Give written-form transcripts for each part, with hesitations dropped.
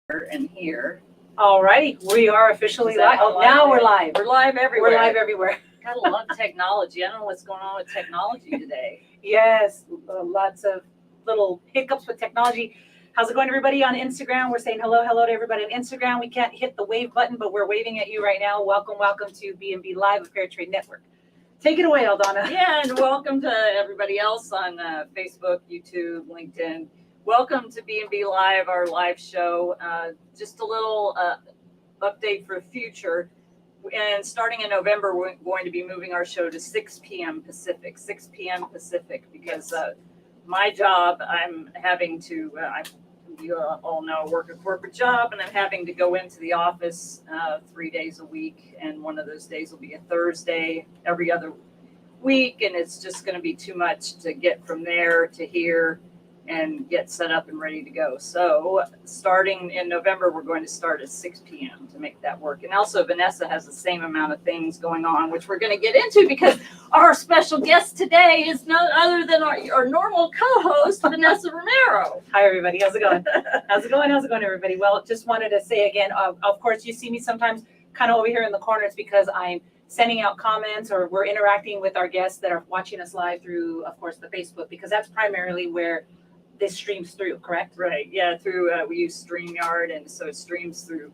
and here. All righty, we are officially live. Oh, now we're live. We're live everywhere. We're live everywhere. Gotta love technology. I don't know what's going on with technology today. Yes, lots of little hiccups with technology. How's it going, everybody on Instagram? We're saying hello to everybody on Instagram. We can't hit the wave button, but we're waving at you right now. Welcome to BnB Live, a Fair Trade Network. Take it away, Eldonna. Yeah, and welcome to everybody else on Facebook, YouTube, LinkedIn. Welcome to BnB Live, our live show. Just a little update for the future. And starting in November, we're going to be moving our show to 6 p.m. Pacific, because my job, I'm having to, you all know, work a corporate job, and I'm having to go into the office 3 days a week. And one of those days will be a Thursday every other week. And it's just going to be too much to get from there to here and get set up and ready to go. So starting in November, we're going to start at 6 p.m. to make that work. And also Vanessa has the same amount of things going on, which we're going to get into because our special guest today is none other than our normal co-host, Vanessa Romero. Hi, everybody. How's it going? How's it going, everybody? Well, just wanted to say again, of course, you see me sometimes kind of over here in the corner. It's because I'm sending out comments or we're interacting with our guests that are watching us live through, of course, the Facebook, because that's primarily where this streams through, correct? Right. Yeah. Through we use StreamYard, and so it streams through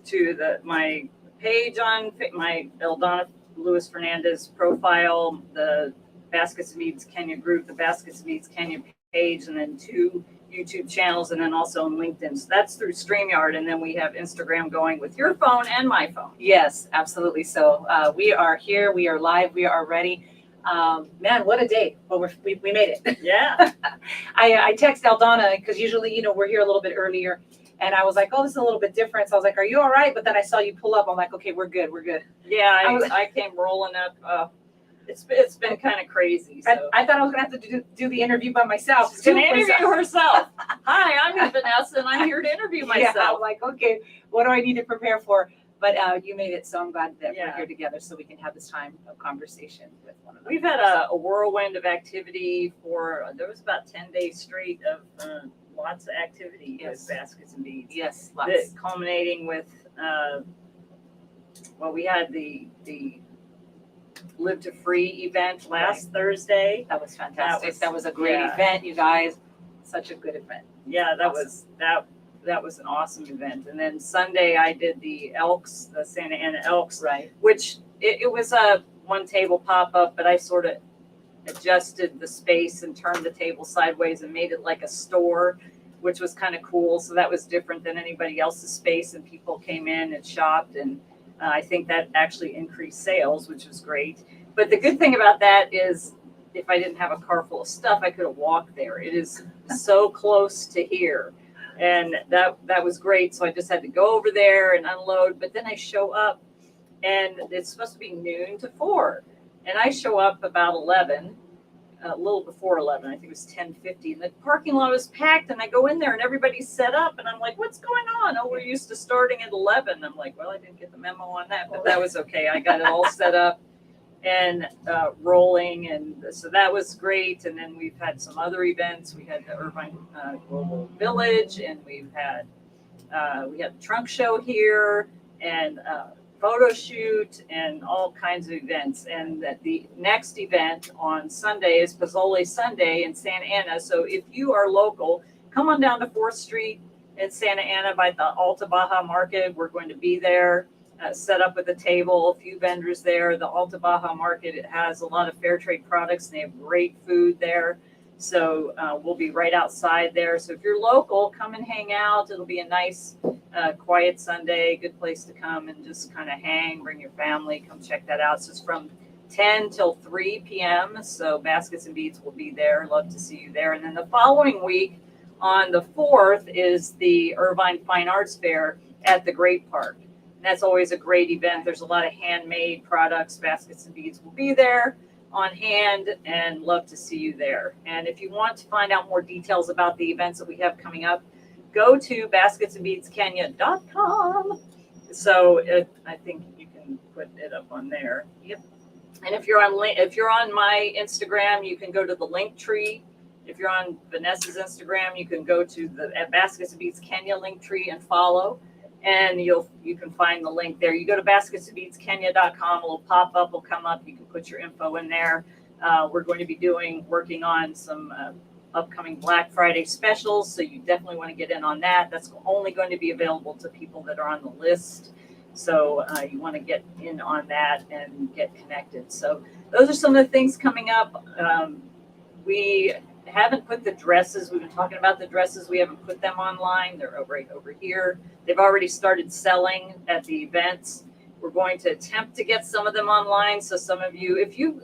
to my page on my Eldonna Luis Fernandez profile, the Baskets and Beads Kenya group, the Baskets and Beads Kenya page, and then 2 YouTube channels, and then also on LinkedIn. So that's through StreamYard, and then we have Instagram going with your phone and my phone. Yes, absolutely. So we are here. We are live. We are ready. Man, what a day. Well, we made it. Yeah. I text Eldonna because usually, we're here a little bit earlier. And I was like, oh, this is a little bit different. So I was like, are you all right? But then I saw you pull up. I'm like, okay, we're good. Yeah, I came rolling up. It's been kind of crazy. So. I thought I was going to have to do the interview by myself. She's going to interview herself. Hi, I'm Vanessa, and I'm here to interview myself. Yeah, I'm like, okay, what do I need to prepare for? But you made it, so I'm glad that we're here together so we can have this time of conversation with one another. We've had a whirlwind of activity there was about 10 days straight of lots of activity with Baskets and Beads. Yes, lots. Culminating with, we had the Live to Free event last Thursday. That was fantastic. That was a great event, you guys. Such a good event. Yeah, that was an awesome event. And then Sunday I did the Santa Ana Elks, right? Which it was a one table pop up, but I sort of adjusted the space and turned the table sideways and made it like a store, which was kind of cool. So that was different than anybody else's space, and people came in and shopped, and I think that actually increased sales, which was great. But the good thing about that is if I didn't have a car full of stuff, I could have walked there. It is so close to here. And that was great. So I just had to go over there and unload. But then I show up, and it's supposed to be noon to 4. And I show up about 11, a little before 11. I think it was 10:50. And the parking lot was packed. And I go in there, and everybody's set up. And I'm like, what's going on? Oh, we're used to starting at 11. I'm like, well, I didn't get the memo on that. But that was okay. I got it all set up and rolling, and so that was great. And then we've had some other events. We had the Irvine Global Village, and we had the trunk show here, and photo shoot, and all kinds of events. And the next event on Sunday is Pozole Sunday in Santa Ana. So if you are local, come on down to 4th Street in Santa Ana by the Alta Baja Market. We're going to be there. Set up with a table, a few vendors there. The Alta Baja Market, it has a lot of fair trade products, and they have great food there. So we'll be right outside there. So if you're local, come and hang out. It'll be a nice, quiet Sunday, good place to come and just kind of hang, bring your family, come check that out. So it's from 10 till 3 p.m. So Baskets and Beads will be there. Love to see you there. And then the following week on the 4th is the Irvine Fine Arts Fair at the Great Park. That's always a great event. There's a lot of handmade products. Baskets and Beads will be there on hand, and love to see you there. And if you want to find out more details about the events that we have coming up, go to basketsandbeadskenya.com. So I think you can put it up on there. Yep. And if you're on my Instagram, you can go to the link tree If you're on Vanessa's Instagram, you can go to the at Baskets of Beats Kenya link tree and follow, and you can find the link there. You go to basketsofbeatskenya.com, it'll pop up, will come up. You can put your info in there. We're going to be working on some upcoming Black Friday specials, so you definitely want to get in on that. That's only going to be available to people that are on the list. So you want to get in on that and get connected. So those are some of the things coming up. We haven't put the dresses. We've been talking about the dresses. We haven't put them online. They're right over here. They've already started selling at the events. We're going to attempt to get some of them online. So some of you, if you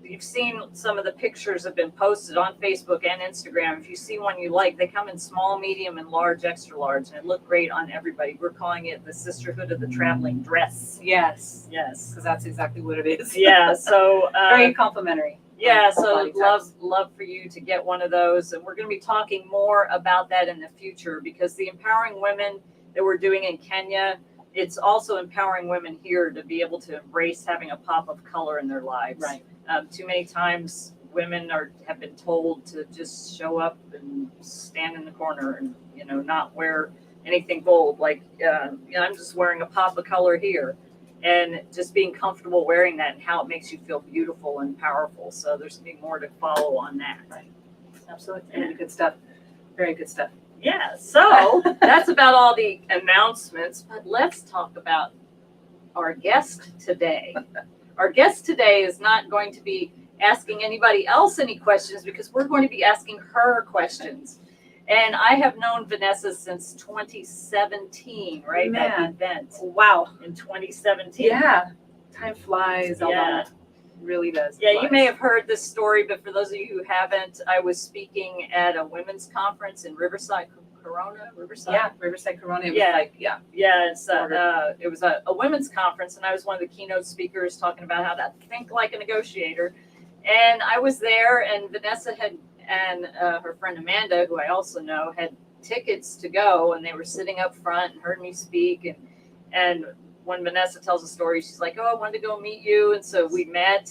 you've seen some of the pictures have been posted on Facebook and Instagram. If you see one you like, they come in small, medium, and large, extra large, and it look great on everybody. We're calling it the Sisterhood of the Traveling Dress. Yes, Yes. because that's exactly what it is. Yeah. So very complimentary. yeah, so love for you to get one of those. And we're going to be talking more about that in the future, because the empowering women that we're doing in Kenya, it's also empowering women here to be able to embrace having a pop of color in their lives. Right. Too many times women have been told to just show up and stand in the corner and, not wear anything bold. Like, I'm just wearing a pop of color here. And just being comfortable wearing that and how it makes you feel beautiful and powerful. So there's going to be more to follow on that. Right. Absolutely. Very good stuff. Very good stuff. Yeah. So that's about all the announcements. But let's talk about our guest today. Our guest today is not going to be asking anybody else any questions, because we're going to be asking her questions. And I have known Vanessa since 2017, right? Man. That event. Wow. In 2017. Yeah. Time flies. Yeah. Eldonna. It really does. Yeah, you may have heard this story, but for those of you who haven't, I was speaking at a women's conference in Riverside. Yeah, Riverside Corona. It was Yeah, it was a women's conference, and I was one of the keynote speakers talking about how to think like a negotiator. And I was there, and Vanessa and her friend Amanda, who I also know, had tickets to go, and they were sitting up front and heard me speak. And when Vanessa tells a story, she's like, "Oh, I wanted to go meet you." And so we met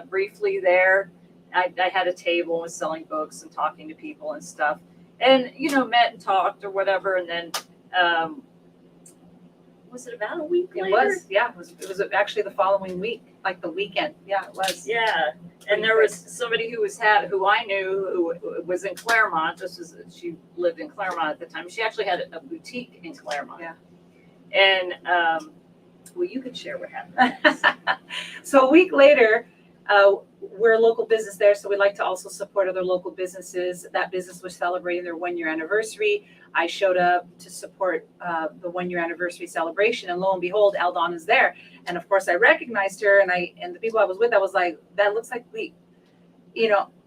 briefly there. I had a table and was selling books and talking to people and stuff. And, met and talked or whatever. And then, was it about a week later? It was, yeah. It was actually the following week, like the weekend. Yeah, it was. Yeah. And there was somebody who I knew who was in Claremont. She lived in Claremont at the time. She actually had a boutique in Claremont. Yeah. And, well, you could share what happened. So a week later, we're a local business there, so we like to also support other local businesses. That business was celebrating their 1-year anniversary. I showed up to support the 1-year anniversary celebration, and lo and behold, Eldonna's there. And of course, I recognized her, and the people I was with, I was like, that looks like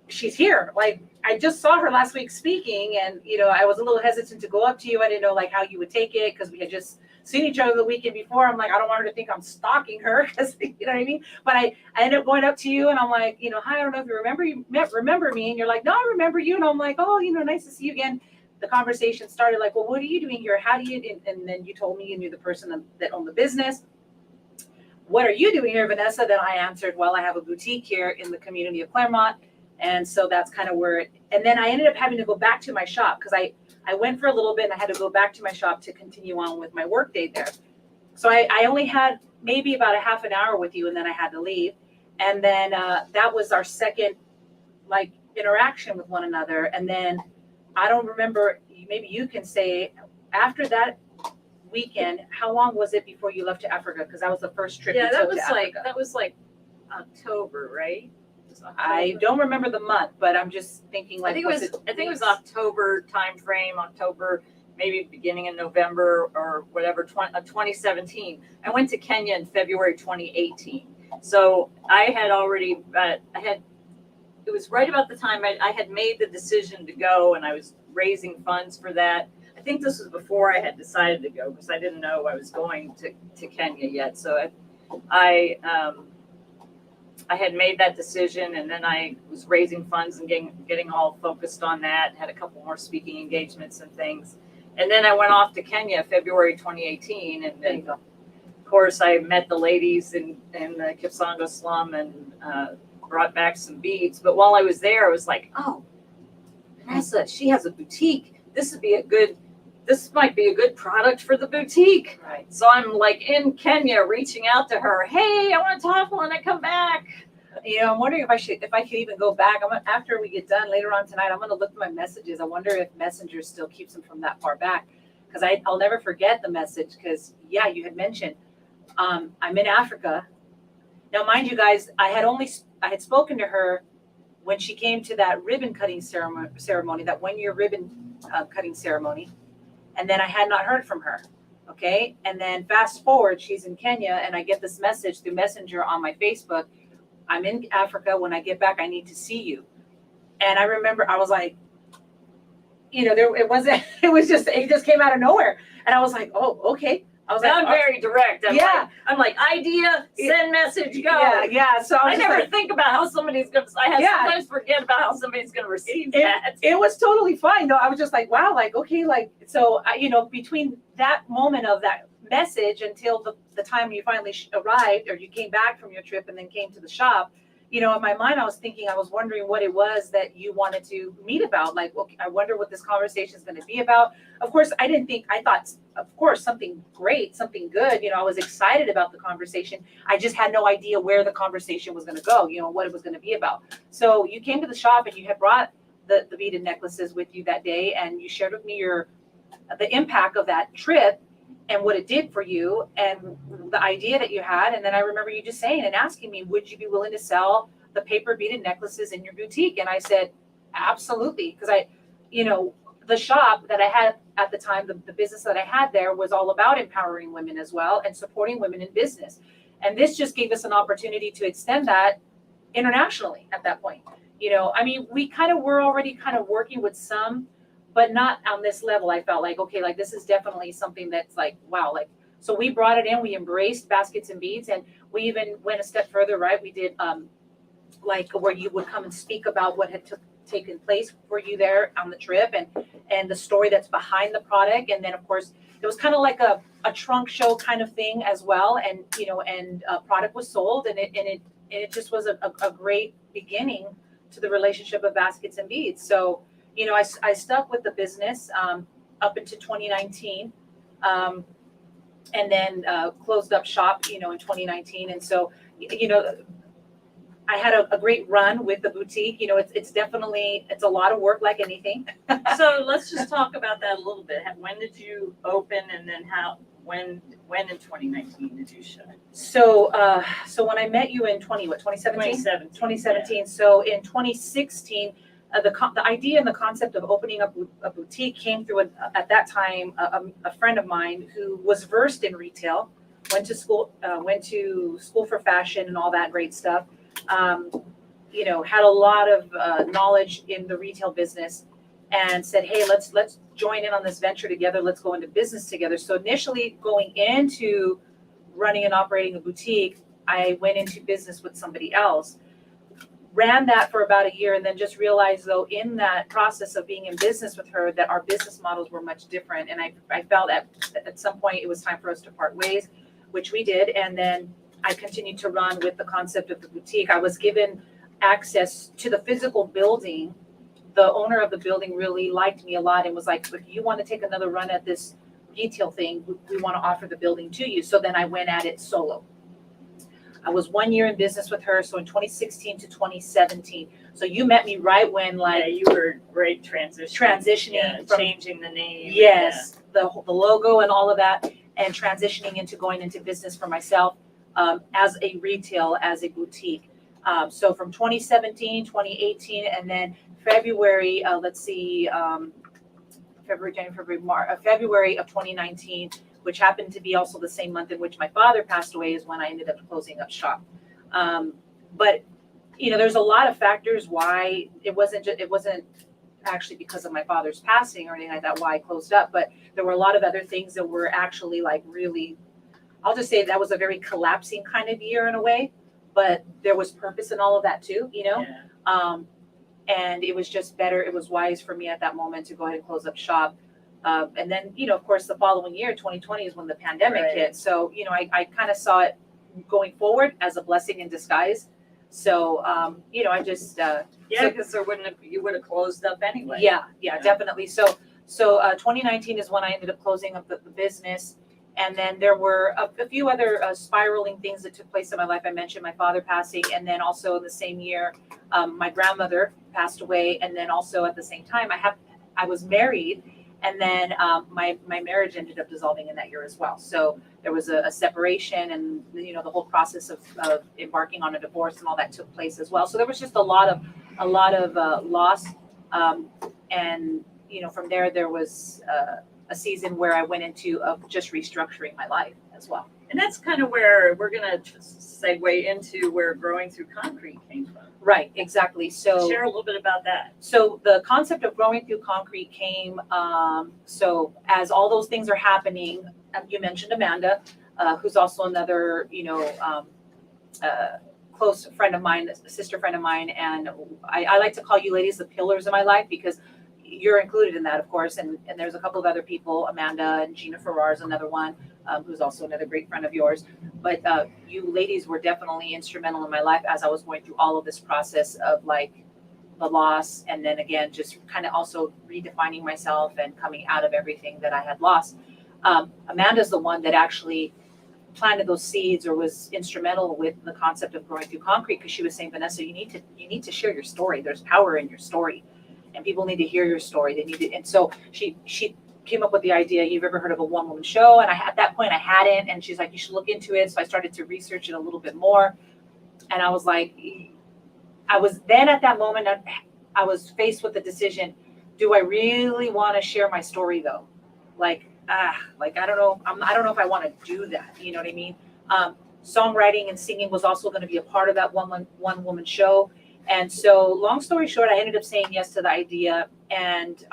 she's here. Like, I just saw her last week speaking, and I was a little hesitant to go up to you. I didn't know like how you would take it, because we had just seen each other the weekend before. I'm like, I don't want her to think I'm stalking her, because you know what I mean. But I ended up going up to you, and I'm like, hi, I don't know if you remember me, and you're like, no, I remember you, and I'm like, oh, nice to see you again. The conversation started like, well, what are you doing here? How do you? And then you told me you knew the person that owned the business. What are you doing here, Vanessa? Then I answered, well, I have a boutique here in the community of Claremont. And so that's kind of where and then I ended up having to go back to my shop, because I went for a little bit and I had to go back to my shop to continue on with my work day there. So I only had maybe about a half an hour with you, and then I had to leave. And then that was our second interaction with one another. And then I don't remember, maybe you can say, after that weekend, how long was it before you left to Africa? Because that was the first trip you took to Africa. That was like October, right? I don't remember the month, but I'm just thinking I think it was October time frame, October, maybe beginning in November or whatever, 2017. I went to Kenya in February 2018. So I had already, it was right about the time I had made the decision to go, and I was raising funds for that. I think this was before I had decided to go, because I didn't know I was going to Kenya yet. So I had made that decision, and then I was raising funds and getting all focused on that. Had a couple more speaking engagements and things. And then I went off to Kenya February 2018. And then, of course, I met the ladies in the Kipsongo slum and brought back some beads. But while I was there, I was like, oh, Vanessa, she has a boutique. This might be a good product for the boutique. Right. So I'm like in Kenya reaching out to her. Hey, I want to talk when I come back. You know, I'm wondering if I could even go back. After we get done later on tonight, I'm going to look at my messages. I wonder if Messenger still keeps them from that far back, because I'll never forget the message. Because yeah, you had mentioned I'm in Africa now. Mind you guys, I had spoken to her when she came to that ribbon cutting ceremony, that 1 year ribbon cutting ceremony, and then I had not heard from her. Okay, and then fast forward, she's in Kenya, and I get this message through Messenger on my Facebook. I'm in Africa. When I get back, I need to see you. And I remember I was like, you know, it just came out of nowhere. And I was like, oh, okay. I was like, I'm very direct. I'm like, idea, send message, go. Yeah. So I never think about how somebody's going to, sometimes forget about how somebody's going to receive that. It was totally fine though. I was just like, wow, like, okay, like, so, you know, between that moment of that message until the time you finally arrived, or you came back from your trip and then came to the shop, you know, in my mind, I was wondering what it was that you wanted to meet about. Like, okay, I wonder what this conversation is going to be about. Of course, I thought, of course, something great, something good. You know, I was excited about the conversation. I just had no idea where the conversation was going to go, you know, what it was going to be about. So you came to the shop and you had brought the beaded necklaces with you that day, and you shared with me the impact of that trip and what it did for you and the idea that you had. And then I remember you just saying and asking me, would you be willing to sell the paper beaded necklaces in your boutique? And I said, absolutely. Because the shop that I had at the time, the business that I had there was all about empowering women as well and supporting women in business. And this just gave us an opportunity to extend that internationally at that point. You know, I mean, we were already working with some, but not on this level. I felt like, okay, like this is definitely something that's like, wow. Like, so we brought it in, we embraced baskets and beads, and we even went a step further, right? We did like where you would come and speak about what had taken place for you there on the trip and the story that's behind the product. And then of course, it was kind of like a trunk show kind of thing as well. And, you know, and product was sold, and it just was a great beginning to the relationship of baskets and beads. So, you know, I stuck with the business up into 2019, and then closed up shop, you know, in 2019. And so, you know, I had a great run with the boutique. You know, it's definitely, it's a lot of work like anything. So let's just talk about that a little bit. When did you open, and then when in 2019 did you shut? So when I met you in 2017? 2017. Yeah. So in 2016, the idea and the concept of opening up a boutique came through at that time a friend of mine who was versed in retail, went to school for fashion and all that great stuff. You know, had a lot of knowledge in the retail business, and said, hey, let's join in on this venture together. Let's go into business together. So initially going into running and operating a boutique, I went into business with somebody else. Ran that for about a year, and then just realized, though, in that process of being in business with her, that our business models were much different. And I felt at some point it was time for us to part ways, which we did. And then I continued to run with the concept of the boutique. I was given access to the physical building. The owner of the building really liked me a lot and was like, if you want to take another run at this retail thing, we want to offer the building to you. So then I went at it solo. I was 1 year in business with her, so in 2016 to 2017. So you met me right when, like, you were right transitioning from changing the name. Yes, the logo and all of that, and transitioning into going into business for myself as a retail, as a boutique. So from 2017, 2018, and then February, February of 2019. Which happened to be also the same month in which my father passed away, is when I ended up closing up shop. But you know, there's a lot of factors why it wasn't actually because of my father's passing or anything like that why I closed up, but there were a lot of other things that were actually like really, I'll just say that was a very collapsing kind of year in a way, but there was purpose in all of that too, you know? Yeah. And it was just better, it was wise for me at that moment to go ahead and close up shop. And then, you know, of course, the following year, 2020, is when the pandemic hit. So, you know, I kind of saw it going forward as a blessing in disguise. So, I just, Yeah, so- because you would have closed up anyway. yeah, Yeah. definitely. So 2019 is when I ended up closing up the business. And then there were a few other spiraling things that took place in my life. I mentioned my father passing, and then also in the same year, my grandmother passed away. And then also at the same time, I was married, and then my marriage ended up dissolving in that year as well. So there was a separation, and the whole process of embarking on a divorce and all that took place as well. So there was just a lot of loss, and from there was a season where I went into just restructuring my life as well. And that's kind of where we're going to segue into where Growing Through Concrete came from. Right, exactly. So share a little bit about that. So the concept of Growing Through Concrete came, so as all those things are happening, you mentioned Amanda, who's also another, close friend of mine, a sister friend of mine. And I like to call you ladies the pillars of my life, because you're included in that, of course. And there's a couple of other people, Amanda and Gina Farrar is another one, who's also another great friend of yours. But you ladies were definitely instrumental in my life as I was going through all of this process of like the loss. And then again, just kind of also redefining myself and coming out of everything that I had lost. Amanda's the one that actually planted those seeds or was instrumental with the concept of Growing Through Concrete, because she was saying, Vanessa, you need to share your story. There's power in your story, and people need to hear your story. They need to, and so she came up with the idea. You've ever heard of a one-woman show? And at that point I hadn't, and she's like, you should look into it. So I started to research it a little bit more, and I was like, I was then at that moment, I was faced with the decision: do I really want to share my story though? I don't know. I don't know if I want to do that. You know what I mean? Songwriting and singing was also going to be a part of that one woman show. And so, long story short, I ended up saying yes to the idea and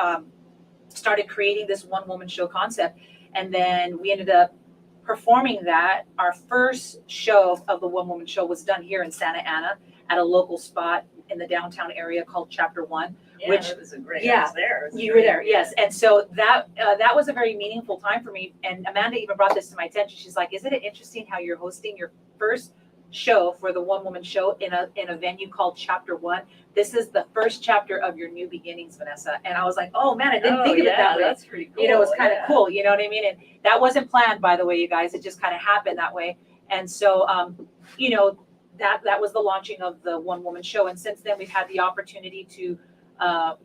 started creating this one woman show concept. And then we ended up performing that. Our first show of the one woman show was done here in Santa Ana at a local spot in the downtown area called Chapter One. Yeah, Which- it was a great. yeah, I was there. It was You were great. there, yes. And so that was a very meaningful time for me. And Amanda even brought this to my attention. She's like, "Isn't it interesting how you're hosting your first show for the one woman show in a venue called Chapter One? This is the first chapter of your new beginnings, Vanessa." And I was like, "Oh man, I didn't think of it that way." That's pretty cool. It's kind of yeah. cool. You know what I mean? And that wasn't planned, by the way, you guys. It just kind of happened that way. And so, that was the launching of the one woman show. And since then, we've had the opportunity to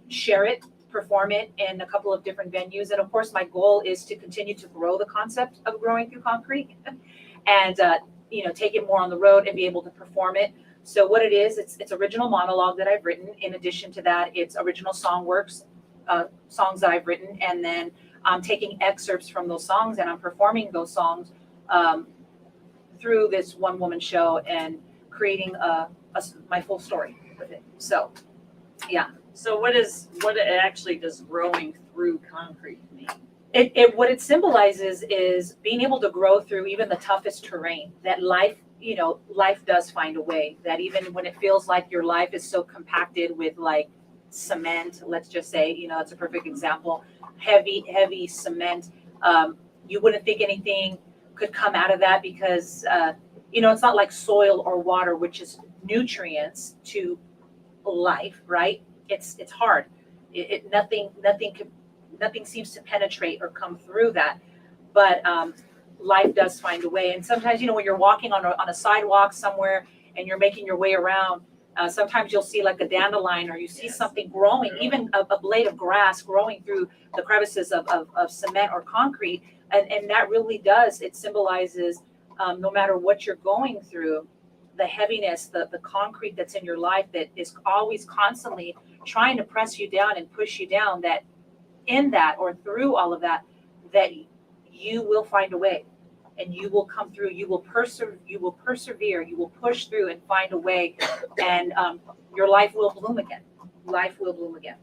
share it, perform it in a couple of different venues. And of course, my goal is to continue to grow the concept of Growing Through Concrete and, take it more on the road and be able to perform it. So what it is, it's original monologue that I've written. In addition to that, it's original songs that I've written. And then I'm taking excerpts from those songs and I'm performing those songs through this one woman show and creating my full story with it. So, yeah. So what actually does Growing Through Concrete mean? What it symbolizes is being able to grow through even the toughest terrain. That life does find a way. That even when it feels like your life is so compacted with like cement, let's just say, it's a perfect example, heavy cement. You wouldn't think anything could come out of that because, it's not like soil or water, which is nutrients to life, right? It's hard. Nothing seems to penetrate or come through that, but life does find a way. And sometimes, when you're walking on a sidewalk somewhere and you're making your way around, sometimes you'll see like a dandelion or you see something growing, even a blade of grass growing through the crevices of cement or concrete. And that really does, it symbolizes no matter what you're going through, the heaviness, the concrete that's in your life that is always constantly trying to press you down and push you down, that in that or through all of that, that you will find a way and you will come through, you will persevere, you will push through and find a way, and your life will bloom again.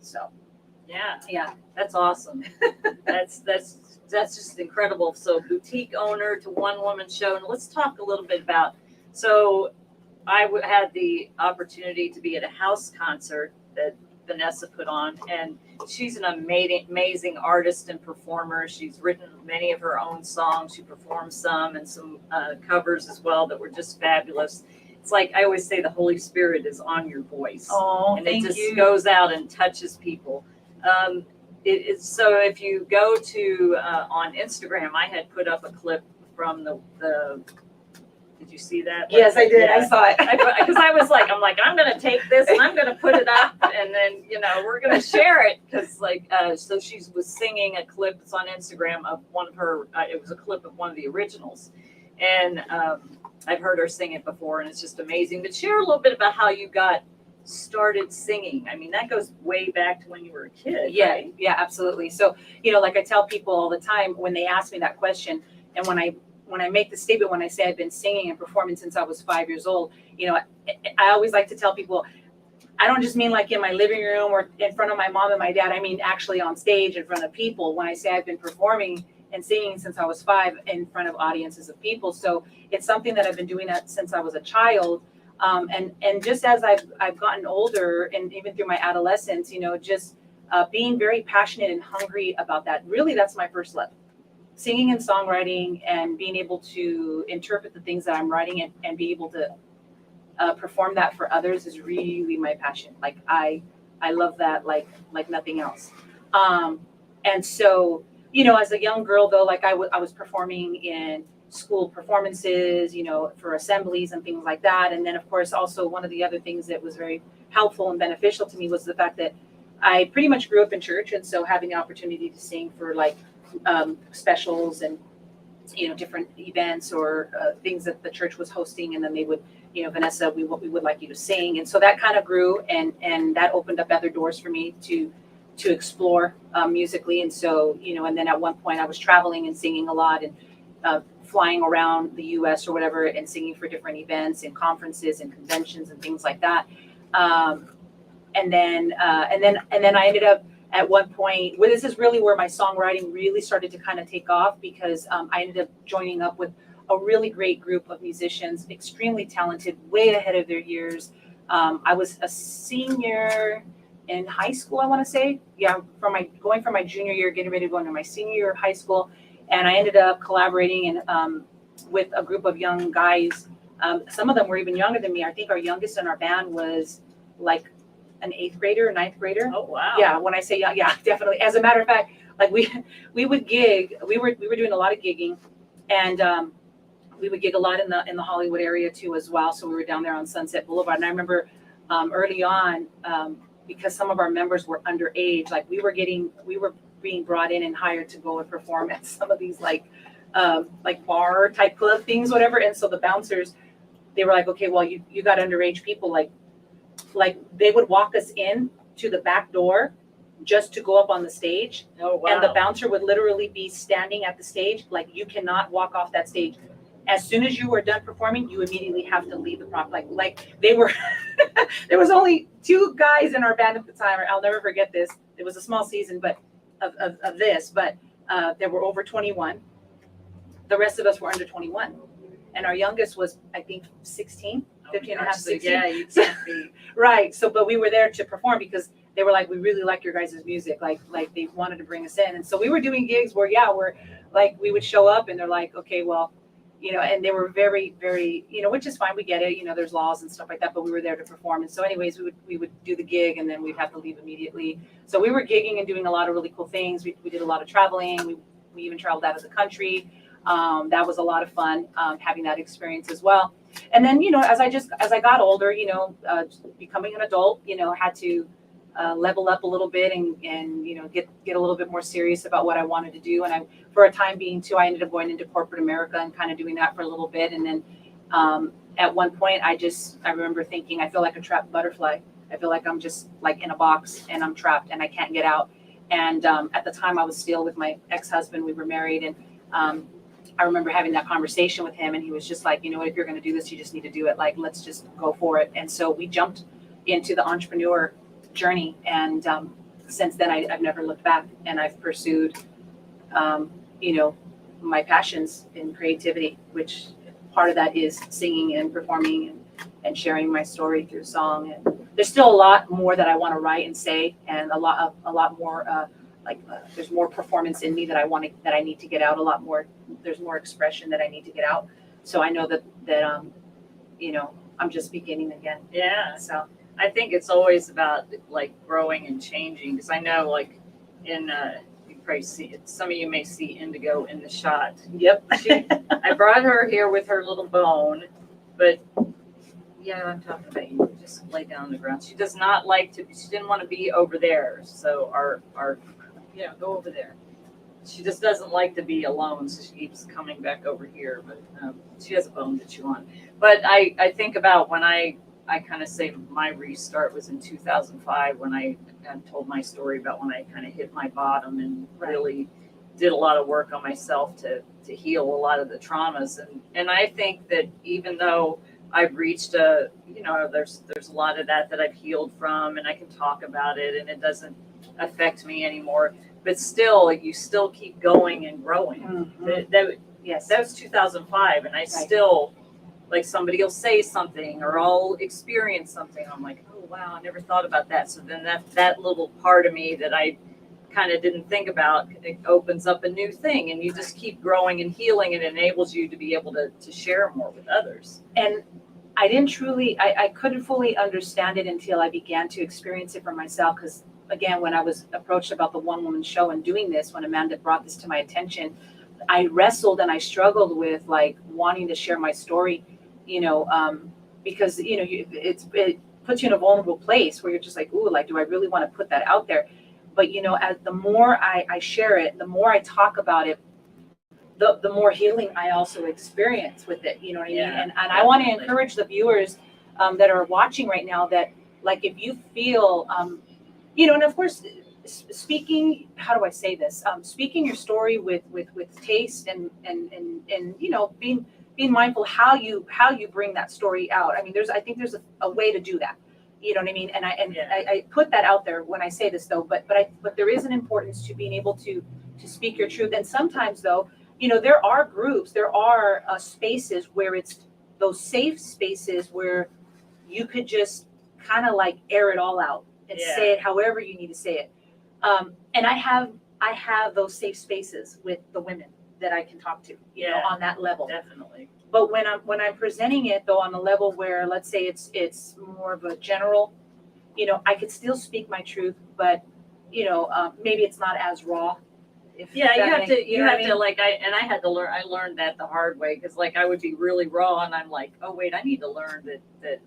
So Yeah, that's awesome. that's just incredible. So boutique owner to one woman show. And let's talk a little bit about, so I had the opportunity to be at a house concert that Vanessa put on, and she's an amazing artist and performer. She's written many of her own songs. She performed some and some covers as well that were just fabulous. it's like I always say, the Holy Spirit is on your voice. Oh, and thank it just you. goes out and touches people. So if you go to on Instagram, I had put up a clip from the did you see that? Yes, I did. Yeah. I saw it. Because I was like, I'm going to take this and I'm going to put it up, and then, we're going to share it. Because so she was singing a clip that's on Instagram of one of her, it was a clip of one of the originals. And I've heard her sing it before, and it's just amazing. But share a little bit about how you got started singing. I mean, that goes way back to when you were a kid. Yeah, right? yeah, absolutely. So, like I tell people all the time when they ask me that question, and when I make the statement, when I say I've been singing and performing since I was 5 years old, I always like to tell people, I don't just mean like in my living room or in front of my mom and my dad. I mean actually on stage in front of people. When I say I've been performing and singing since I was 5 in front of audiences of people. So it's something that I've been doing that since I was a child. And just as I've gotten older, and even through my adolescence, just being very passionate and hungry about that. Really, that's my first love. Singing and songwriting, and being able to interpret the things that I'm writing and be able to perform that for others is really my passion. Like I love that like nothing else. And so, as a young girl though, like I was performing in school performances, for assemblies and things like that. And then of course, also one of the other things that was very helpful and beneficial to me was the fact that I pretty much grew up in church. And so having the opportunity to sing for specials and, different events or things that the church was hosting. And then they would, Vanessa, we would like you to sing. And so that kind of grew, and that opened up other doors for me to explore musically. And so, and then at one point I was traveling and singing a lot, and flying around the US or whatever, and singing for different events and conferences and conventions and things like that. And then I ended up at one point, well, this is really where my songwriting really started to kind of take off, because I ended up joining up with a really great group of musicians, extremely talented, way ahead of their years. I was a senior in high school, I want to say. Yeah, going from my junior year, getting ready to go into my senior year of high school. And I ended up collaborating with a group of young guys. Some of them were even younger than me. I think our youngest in our band was like an 8th grader, a 9th grader. Oh, wow. Yeah, when I say young, yeah, definitely. As a matter of fact, like we would gig. We were doing a lot of gigging, and we would gig a lot in the Hollywood area too as well. So we were down there on Sunset Boulevard. And I remember early on, because some of our members were underage, like we were being brought in and hired to go and perform at some of these like bar type club things, whatever. And so the bouncers, they were like, okay, well, you got underage people, like they would walk us in to the back door just to go up on the stage. Oh, wow. And the bouncer would literally be standing at the stage, like you cannot walk off that stage. As soon as you were done performing, you immediately have to leave the prop. Like they were, there was only 2 guys in our band at the time. I'll never forget this. It was a small season, but of this, but there were over 21. The rest of us were under 21. And our youngest was, I think, 16, 15 and a half, 16. Yeah, you can't be. Right. So, but we were there to perform because they were like, we really like your guys' music. Like they wanted to bring us in. And so we were doing gigs where, we're like, we would show up and they're like, okay, well, and they were very, very, which is fine. We get it. There's laws and stuff like that, but we were there to perform. And so anyways, we would do the gig and then we'd have to leave immediately. So we were gigging and doing a lot of really cool things. We did a lot of traveling. We even traveled out of the country. That was a lot of fun, having that experience as well. And then, as I got older, becoming an adult, had to level up a little bit and get a little bit more serious about what I wanted to do. And for a time being too, I ended up going into corporate America and kind of doing that for a little bit. And then at one point, I remember thinking, I feel like a trapped butterfly. I feel like I'm just like in a box and I'm trapped and I can't get out. And at the time, I was still with my ex-husband. We were married, and I remember having that conversation with him, and he was just like, what, if you're going to do this, you just need to do it. Like, let's just go for it. And so we jumped into the entrepreneur journey. And since then, I've never looked back, and I've pursued, my passions in creativity, which part of that is singing and performing and sharing my story through song. And there's still a lot more that I want to write and say, and a lot more, there's more performance in me that I need to get out a lot more. There's more expression that I need to get out. So I know that I'm just beginning again. Yeah. So I think it's always about like growing and changing, because I know like in you probably see it, some of you may see Indigo in the shot. yep. I brought her here with her little bone, but yeah, I'm talking about you. Just lay down on the ground. She does not like to. She didn't want to be over there. So our go over there. She just doesn't like to be alone, so she keeps coming back over here. But she has a bone to chew on. But I think about when I kind of say my restart was in 2005 when I told my story about when I kind of hit my bottom and really did a lot of work on myself to heal a lot of the traumas. And I think that even though I've reached there's a lot of that I've healed from, and I can talk about it and it doesn't affect me anymore. But still, you still keep going and growing. Mm-hmm. Yes, that was 2005, and I still, like, somebody will say something or I'll experience something. I'm like, oh wow, I never thought about that. So then that little part of me that I kind of didn't think about, it opens up a new thing, and you just keep growing and healing. It enables you to be able to share more with others. And I couldn't fully understand it until I began to experience it for myself. Because again, when I was approached about the one woman show and doing this, when Amanda brought this to my attention, I wrestled and I struggled with like wanting to share my story, because, it puts you in a vulnerable place where you're just like, ooh, like, do I really want to put that out there? But, as the more I share it, the more I talk about it, the more healing I also experience with it. You know what I mean? And I want to encourage the viewers that are watching right now that, like, if you feel, and of course, speaking, how do I say this? Speaking your story with taste and being mindful how you bring that story out. I mean, I think there's a way to do that. You know what I mean? And I put that out there when I say this though, but there is an importance to being able to speak your truth. And sometimes though, there are groups, there are spaces where it's those safe spaces where you could just kind of like air it all out and say it however you need to say it. And I have those safe spaces with the women that I can talk to, on that level. Definitely. But when I'm presenting it though on a level where, let's say it's more of a general, I could still speak my truth, but maybe it's not as raw. You have to like, I had to learn. I learned that the hard way, because like I would be really raw, and I'm like, oh wait, I need to learn that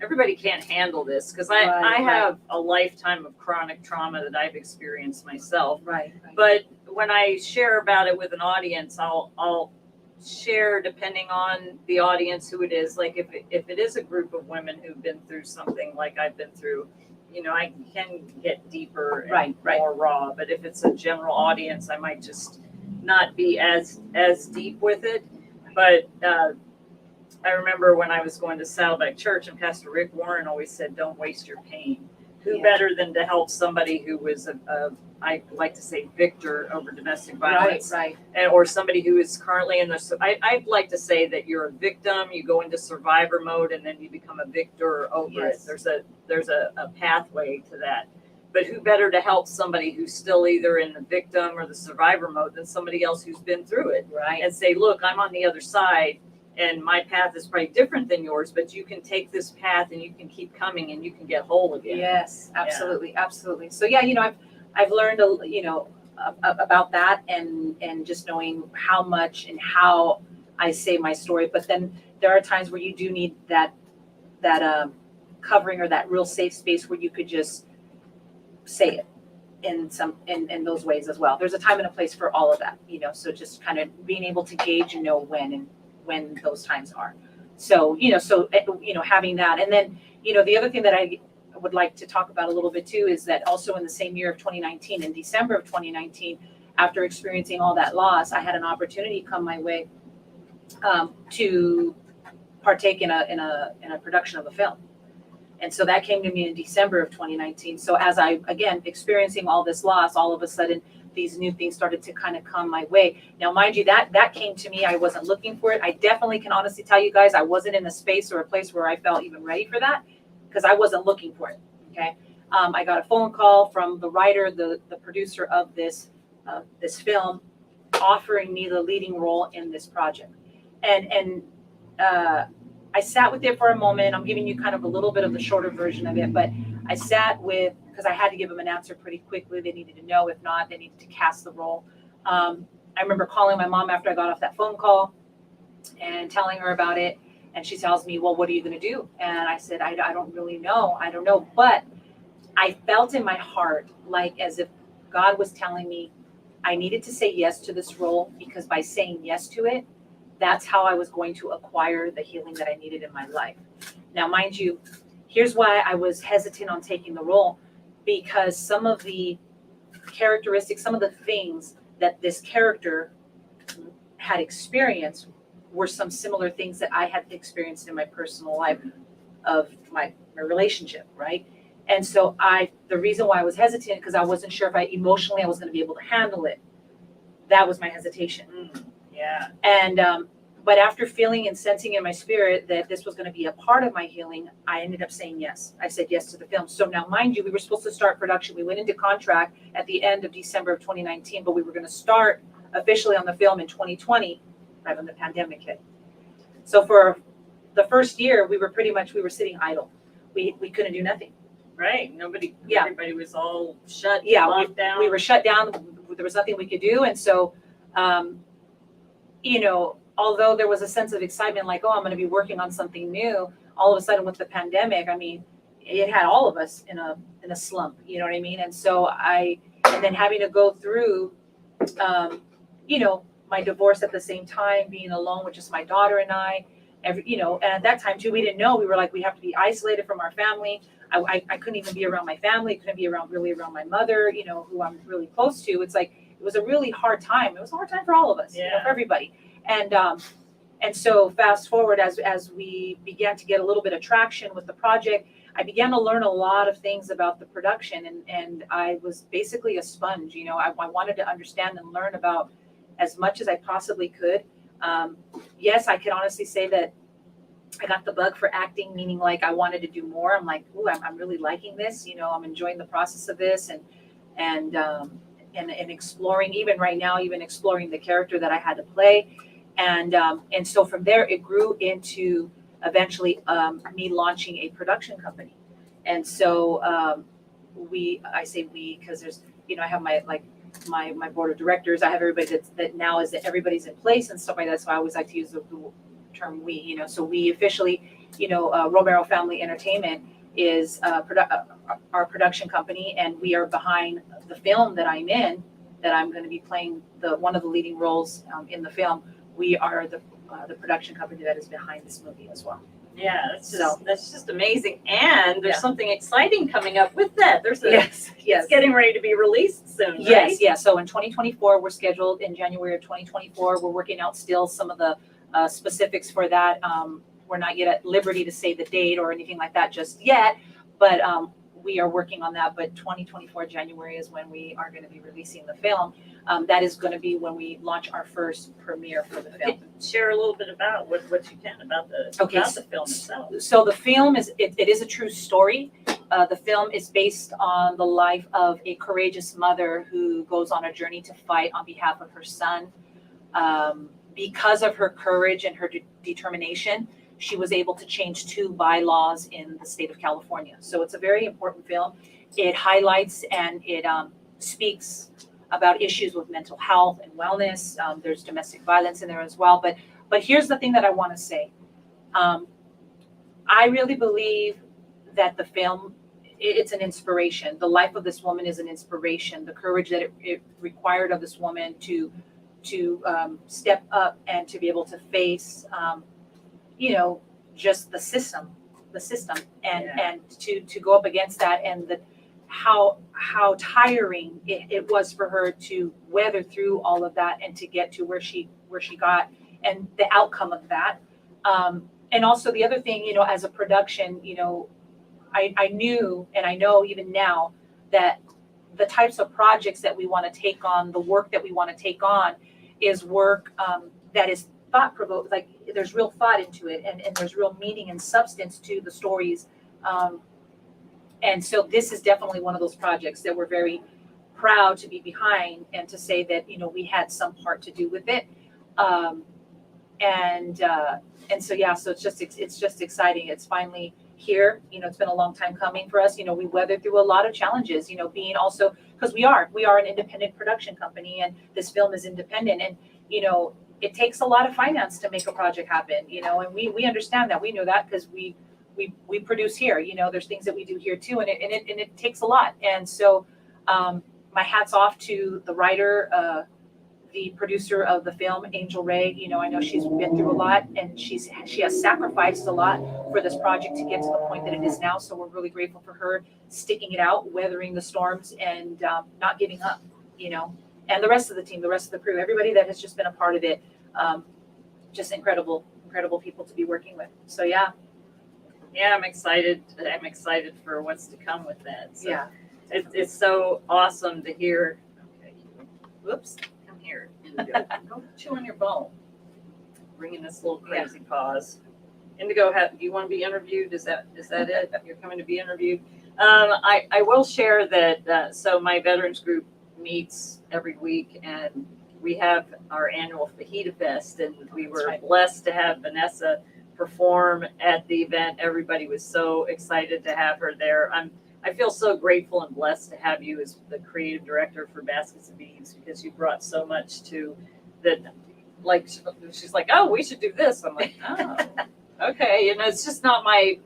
everybody can't handle this, because I have a lifetime of chronic trauma that I've experienced myself. Right. But when I share about it with an audience, I'll share depending on the audience who it is. Like if it is a group of women who've been through something like I've been through, I can get deeper and more raw. But if it's a general audience, I might just not be as deep with it. But I remember when I was going to Saddleback Church, and Pastor Rick Warren always said, don't waste your pain. Who better than to help somebody who was I like to say victor over domestic violence, or somebody who is currently in the. I'd like to say that you're a victim. You go into survivor mode, and then you become a victor over it. There's a pathway to that. But who better to help somebody who's still either in the victim or the survivor mode than somebody else who's been through it, and say, look, I'm on the other side. And my path is probably different than yours, but you can take this path and you can keep coming and you can get whole again. Yes, absolutely, absolutely. So I've learned about that, and just knowing how much and how I say my story. But then there are times where you do need that covering or that real safe space where you could just say it in those ways as well. There's a time and a place for all of that, So just kind of being able to gauge and know when those times are. So, having that. And then, the other thing that I would like to talk about a little bit too is that also in the same year of 2019, in December of 2019, after experiencing all that loss, I had an opportunity come my way to partake in a production of a film. And so that came to me in December of 2019. So as I, again, experiencing all this loss, all of a sudden, these new things started to kind of come my way. Now, mind you, that came to me. I wasn't looking for it. I definitely can honestly tell you guys, I wasn't in a space or a place where I felt even ready for that, because I wasn't looking for it. Okay. I got a phone call from the writer, the producer of this film, offering me the leading role in this project. And I sat with it for a moment. I'm giving you kind of a little bit of the shorter version of it, but I sat with, because I had to give them an answer pretty quickly. They needed to know. If not, they needed to cast the role. I remember calling my mom after I got off that phone call and telling her about it. And she tells me, well, what are you going to do? And I said, I don't really know. I don't know. But I felt in my heart like as if God was telling me I needed to say yes to this role, because by saying yes to it, that's how I was going to acquire the healing that I needed in my life. Now, mind you, here's why I was hesitant on taking the role, because some of the characteristics, some of the things that this character had experienced were some similar things that I had experienced in my personal life of my relationship, right? And so the reason why I was hesitant, because I wasn't sure if I was going to be able to handle it. That was my hesitation. Yeah. And, but after feeling and sensing in my spirit that this was going to be a part of my healing, I ended up saying yes. I said yes to the film. So now, mind you, we were supposed to start production. We went into contract at the end of December of 2019, but we were going to start officially on the film in 2020, right when the pandemic hit. So for the first year, we were sitting idle. We couldn't do nothing. Right. Everybody was all shut, locked down. We were shut down. There was nothing we could do. And so, although there was a sense of excitement, like, oh, I'm going to be working on something new, all of a sudden with the pandemic, I mean, it had all of us in a slump, you know what I mean? And so and then having to go through, my divorce at the same time, being alone with just my daughter and I, and at that time too, we didn't know. We were like, we have to be isolated from our family. I couldn't even be around my family, couldn't be around my mother, who I'm really close to. It's like, it was a really hard time. It was a hard time for all of us, for everybody. And so fast forward, as we began to get a little bit of traction with the project, I began to learn a lot of things about the production, and I was basically a sponge. I wanted to understand and learn about as much as I possibly could. Yes, I can honestly say that I got the bug for acting, meaning like I wanted to do more. I'm like, ooh, I'm really liking this. I'm enjoying the process of this, and exploring, even right now, even exploring the character that I had to play. And so from there, it grew into eventually me launching a production company. And so I say we, because there's, I have my board of directors. I have everybody that now is that everybody's in place and stuff like that. So I always like to use the term we, so we officially, Romero Family Entertainment is our production company, and we are behind the film that I'm in, that I'm going to be playing one of the leading roles in the film. We are the production company that is behind this movie as well. Yeah, that's just amazing. And there's something exciting coming up with that. Yes. It's getting ready to be released soon, right? Yes. So in 2024, we're scheduled in January of 2024. We're working out still some of the specifics for that. We're not yet at liberty to say the date or anything like that just yet, but we are working on that. But 2024 January is when we are going to be releasing the film. That is going to be when we launch our first premiere for the film. Share a little bit about what you can about the film itself. So the film is it is a true story. The film is based on the life of a courageous mother who goes on a journey to fight on behalf of her son. Because of her courage and her determination, she was able to change 2 bylaws in the state of California. So it's a very important film. It highlights and it speaks about issues with mental health and wellness. There's domestic violence in there as well. But here's the thing that I want to say. I really believe that the film, it's an inspiration. The life of this woman is an inspiration. The courage that it required of this woman to step up and to be able to face, just the system, and to go up against that, and how tiring it was for her to weather through all of that and to get to where she got, and the outcome of that. And also the other thing, as a production, I knew, and I know even now, that the types of projects that we want to take on, the work that we want to take on, is work that is thought-provoking. Like, there's real thought into it, and there's real meaning and substance to the stories. And so this is definitely one of those projects that we're very proud to be behind, and to say that, we had some part to do with it. and so yeah, so it's just exciting. It's finally here. It's been a long time coming for us. We weathered through a lot of challenges. Being also, because we are an independent production company, and this film is independent, and it takes a lot of finance to make a project happen. And we understand that. We know that because we produce here. There's things that we do here too, and it takes a lot. And so my hat's off to the writer, the producer of the film, Angel Ray. I know she's been through a lot, and she has sacrificed a lot for this project to get to the point that it is now. So we're really grateful for her sticking it out, weathering the storms, and not giving up. And the rest of the team, the rest of the crew, everybody that has just been a part of it, just incredible people to be working with. So yeah. Yeah, I'm excited. I'm excited for what's to come with that. So Yeah. It's so awesome to hear. Okay. Whoops. Come here. Indigo. Go chew on your bone. Bringing this little crazy pause. Indigo, do you want to be interviewed? Is that it? You're coming to be interviewed? I will share that. So my veterans group meets every week, and we have our annual Fajita Fest, and we were blessed to have Vanessa perform at the event. Everybody was so excited to have her there. I feel so grateful and blessed to have you as the creative director for Baskets and Beads, because you brought so much to that. Like, she's like, oh, we should do this. I'm like, oh, okay. It's just not my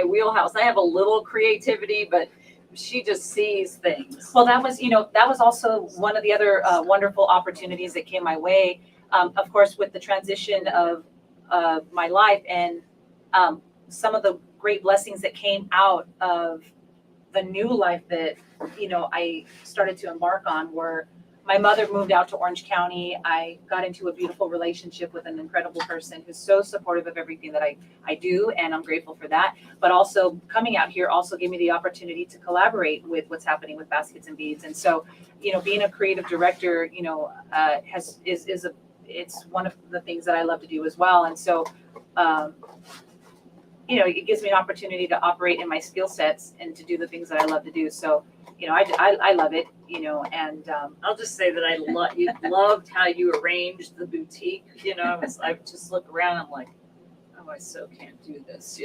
wheelhouse. I have a little creativity, but she just sees things. Well, that was also one of the other wonderful opportunities that came my way. Of course, with the transition of my life, and some of the great blessings that came out of the new life that I started to embark on were, my mother moved out to Orange County. I got into a beautiful relationship with an incredible person who's so supportive of everything that I do, and I'm grateful for that. But also coming out here also gave me the opportunity to collaborate with what's happening with Baskets and Beads. And so, being a creative director, it's one of the things that I love to do as well. And so, it gives me an opportunity to operate in my skill sets and to do the things that I love to do. So, I love it, and I'll just say that I loved how you arranged the boutique. I just look around, I'm like, oh, I so can't do this,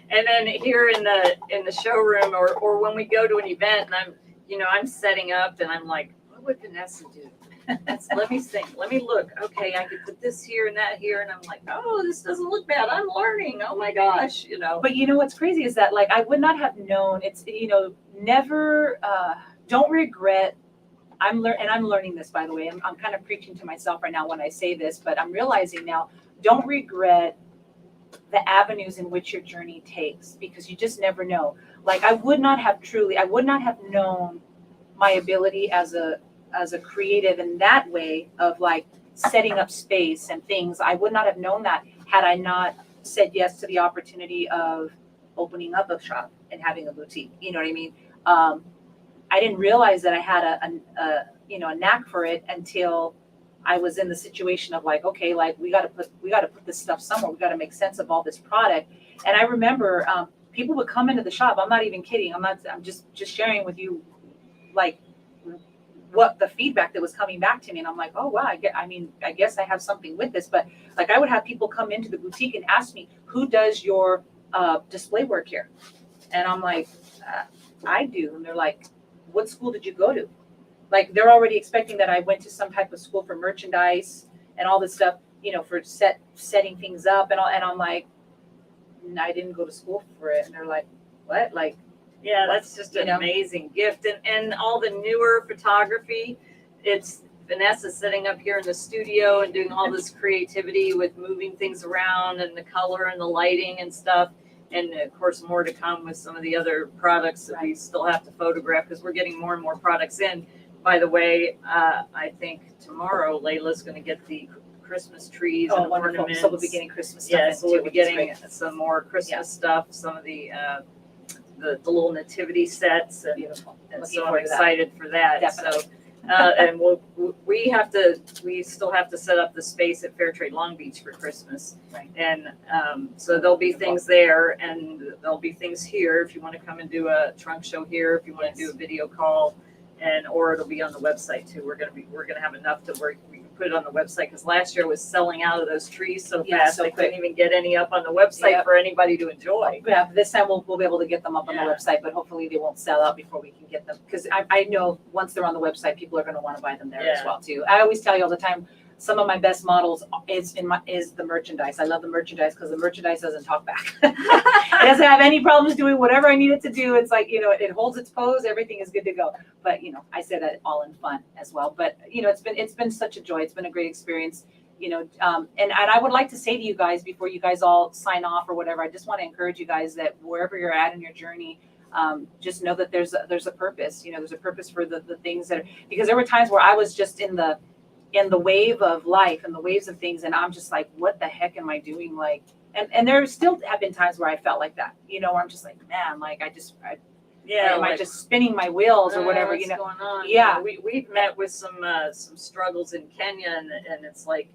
And then here in the showroom, or when we go to an event, and I'm setting up, and I'm like, what would Vanessa do? Let me think. Let me look. Okay, I could put this here and that here, and I'm like, oh, this doesn't look bad. I'm learning. Oh my gosh, But what's crazy is that, like, I would not have known. It's never. Don't regret. I'm learning this, by the way. I'm kind of preaching to myself right now when I say this, but I'm realizing now. Don't regret the avenues in which your journey takes, because you just never know. Like, I would not have known my ability as a creative in that way of, like, setting up space and things. I would not have known that had I not said yes to the opportunity of opening up a shop and having a boutique. You know what I mean? I didn't realize that I had a knack for it until I was in the situation of, like, okay, like, we got to put this stuff somewhere. We got to make sense of all this product. And I remember people would come into the shop. I'm not even kidding. I'm just sharing with you, like, what the feedback that was coming back to me. And I'm like, oh, wow, I guess I have something with this. But, like, I would have people come into the boutique and ask me, who does your display work here? And I'm like, I do. And they're like, what school did you go to? Like, they're already expecting that I went to some type of school for merchandise and all this stuff, for setting things up and all. And I'm like, I didn't go to school for it. And they're like, what? Like, yeah, that's just an amazing gift. And all the newer photography, it's Vanessa sitting up here in the studio and doing all this creativity with moving things around and the color and the lighting and stuff. And of course, more to come with some of the other products that we still have to photograph, because we're getting more and more products in. By the way, I think tomorrow Layla's going to get the Christmas trees and ornaments. So we'll be getting Christmas stuff. Yeah, so we'll be getting some more Christmas stuff, some of the little nativity sets, and Beautiful. And so I'm excited for that. Definitely. So, and we still have to set up the space at Fairtrade Long Beach for Christmas. Right. And so there'll be things there, and there'll be things here if you want to come and do a trunk show here, if you want to do a video call, or it'll be on the website too. We're gonna have enough to where put it on the website because last year was selling out of those trees so Yeah, fast so they quick. couldn't even get any up on the website Yep. for anybody to enjoy. Yeah, this time we'll be able to get them up on the Yeah. website, but hopefully they won't sell out before we can get them. Because I know once they're on the website, people are gonna wanna buy them there as Yeah. well too. I always tell you all the time, some of my best models is the merchandise. I love the merchandise because the merchandise doesn't talk back. It doesn't have any problems doing whatever I need it to do. It's like, it holds its pose, everything is good to go. But, I said that all in fun as well. But, it's been such a joy. It's been a great experience. And I would like to say to you guys before you guys all sign off or whatever, I just want to encourage you guys that wherever you're at in your journey, just know that there's a purpose. There's a purpose for the things that are, because there were times where I was just in the wave of life and the waves of things, and I'm just like, what the heck am I doing? Like, and there still have been times where I felt like that, where I'm just like, man, like am I just spinning my wheels or whatever, what's going on? Yeah. We've met with some struggles in Kenya, and it's like,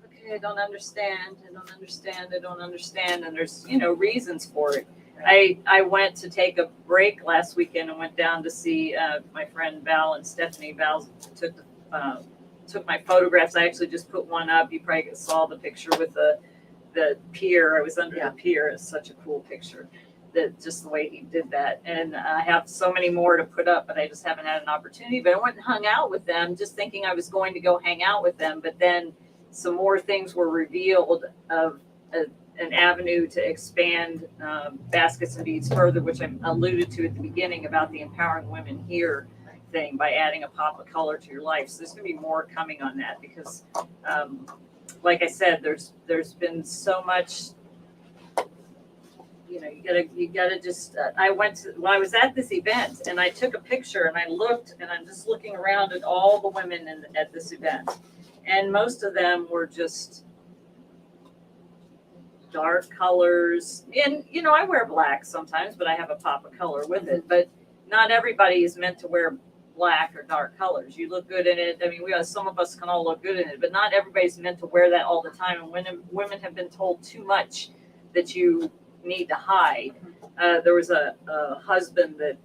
okay, I don't understand, and there's reasons for it. I went to take a break last weekend and went down to see my friend Val and Stephanie. Val took my photographs. I actually just put one up. You probably saw the picture with the pier. I was under the pier. It's such a cool picture. That just the way he did that. And I have so many more to put up, but I just haven't had an opportunity. But I went and hung out with them, just thinking I was going to go hang out with them. But then some more things were revealed of an avenue to expand baskets and beads further, which I alluded to at the beginning about the Empowering Women Here thing by adding a pop of color to your life. So there's going to be more coming on that because, like I said, there's been so much. You gotta just. I I was at this event and I took a picture and I looked and I'm just looking around at all the women at this event, and most of them were just dark colors. And I wear black sometimes, but I have a pop of color with it. But not everybody is meant to wear black or dark colors. You look good in it. I mean, some of us can all look good in it, but not everybody's meant to wear that all the time. And women have been told too much that you need to hide. There was a husband that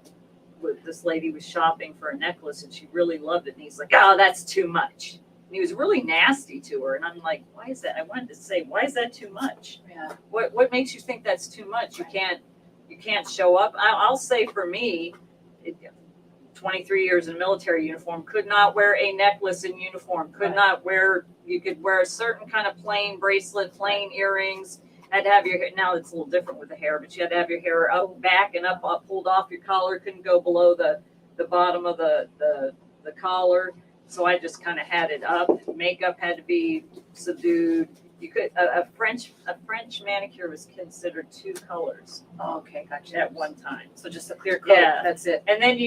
this lady was shopping for a necklace and she really loved it, and he's like, oh, that's too much. And he was really nasty to her, and I'm like, why is that? I wanted to say, why is that too much? Yeah. What makes you think that's too much? You can't show up. I'll say for me, 23 years in military uniform, could not wear a necklace in uniform, you could wear a certain kind of plain bracelet, plain earrings. Had to have your hair. Now it's a little different with the hair, but you had to have your hair up, back, and up, pulled off your collar. Couldn't go below the bottom of the collar. So I just kind of had it up. Makeup had to be subdued. You could a French manicure was considered 2 colors. Oh, okay, gotcha. At one time. So just a clear coat. Yeah. That's it. And then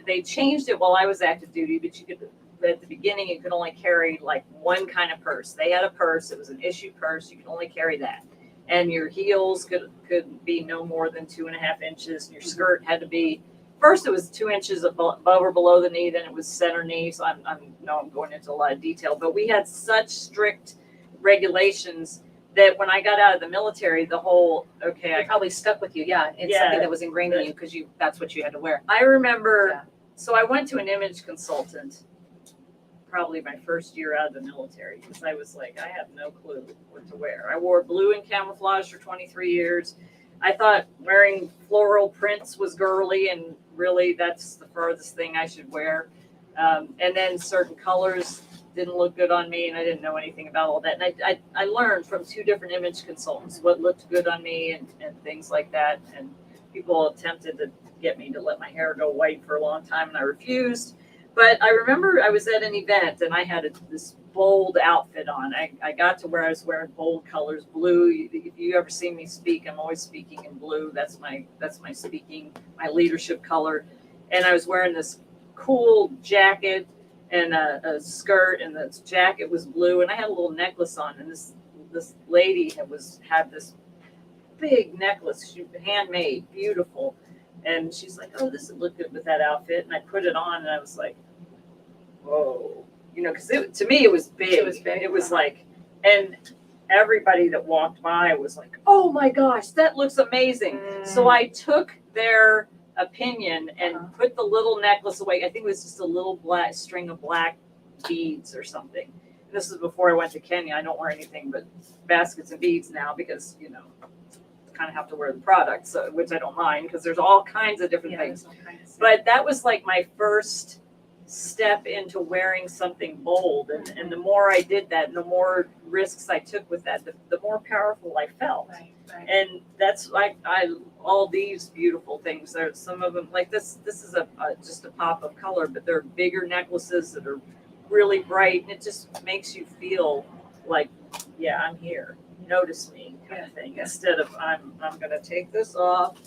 they changed it while I was active duty, but you could. At the beginning, you could only carry like one kind of purse. They had a purse. It was an issue purse. You could only carry that. And your heels could be no more than 2.5 inches. Your skirt had to be, first it was 2 inches above or below the knee, then it was center knee. So I'm going into a lot of detail, but we had such strict regulations that when I got out of the military, the whole, I probably stuck with you. Yeah. It's something that was ingrained in you because that's what you had to wear. I remember, so I went to an image consultant probably my first year out of the military because I was like, I have no clue what to wear. I wore blue and camouflage for 23 years. I thought wearing floral prints was girly, and really that's the furthest thing I should wear. And then certain colors didn't look good on me, and I didn't know anything about all that. And I learned from 2 different image consultants what looked good on me and things like that. And people attempted to get me to let my hair go white for a long time, and I refused. But I remember I was at an event and I had this bold outfit on. I got to where I was wearing bold colors, blue. If you ever see me speak, I'm always speaking in blue. That's my speaking, my leadership color. And I was wearing this cool jacket and a skirt, and the jacket was blue. And I had a little necklace on. And this lady had this big necklace, handmade, beautiful. And she's like, oh, this would look good with that outfit. And I put it on, and I was like, whoa. Because to me, it was big. It was big. It was like, and everybody that walked by was like, oh, my gosh, that looks amazing. So I took their opinion and put the little necklace away. I think it was just a little black string of black beads or something. This is before I went to Kenya. I don't wear anything but baskets and beads now because, you know, kind of have to wear the product, so, which I don't mind because there's all kinds of different things. But that was like my first step into wearing something bold. And the more I did that, and the more risks I took with that, the more powerful I felt. Right. And that's like, all these beautiful things. There's some of them like this is just a pop of color, but they're bigger necklaces that are really bright, and it just makes you feel like, yeah, I'm here. Notice me, kind of thing. Instead of I'm gonna take this off,